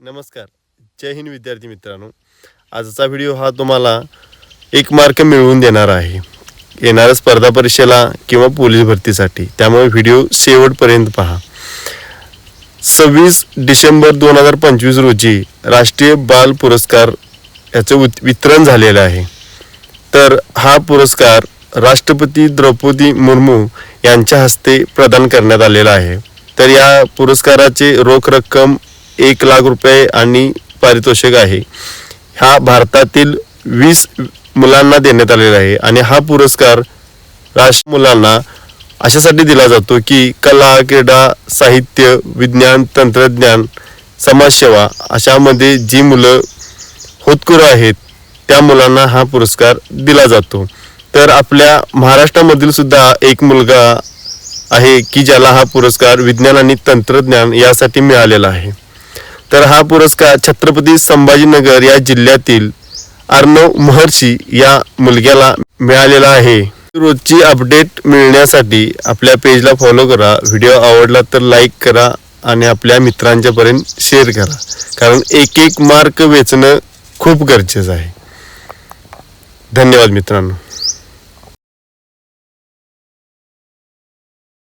नमस्कार, जय हिंद विद्यार्थी मित्रांनो. आजचा व्हिडिओ हा तुम्हाला 1 मार्क मिळवून देणार आहे येणाऱ्या स्पर्धा परीक्षेला किंवा पोलीस भरतीसाठी. त्यामुळे व्हिडिओ शेवटपर्यंत पहा. 26 डिसेंबर 2025 रोजी राष्ट्रीय बाल पुरस्कार याचं वितरण झालेलं आहे. तर हा पुरस्कार राष्ट्रपती द्रौपदी मुर्मू यांच्या हस्ते प्रदान करण्यात आलेला आहे. तर या पुरस्काराचे रोख रक्कम 1 लाख रुपये आणि पारितोषिक आहे. हा भारतातील 20 मुलांना देण्यात आलेला आहे आणि हा पुरस्कार राष्ट्रीय मुलांना अशासाठी दिला जातो की कला, क्रीडा, साहित्य, विज्ञान, तंत्रज्ञान, समाजसेवा अशामध्ये जी मुलं होतकरू आहेत त्या मुलांना हा पुरस्कार दिला जातो. तर आपल्या महाराष्ट्रामधील सुद्धा एक मुलगा आहे की ज्याला हा पुरस्कार विज्ञान आणि तंत्रज्ञान यासाठी मिळालेला आहे. तर हा पुरस्कार छत्रपती संभाजीनगर या जिल्ह्यातील अर्णव महर्षी या मुलग्याला मिळालेला आहे. रोजची अपडेट मिळण्यासाठी आपल्या पेजला फॉलो करा. व्हिडिओ आवडला तर लाईक करा आणि आपल्या मित्रांच्यापर्यंत शेअर करा, कारण 1 मार्क वेचणं खूप गरजेचं आहे. धन्यवाद मित्रांनो.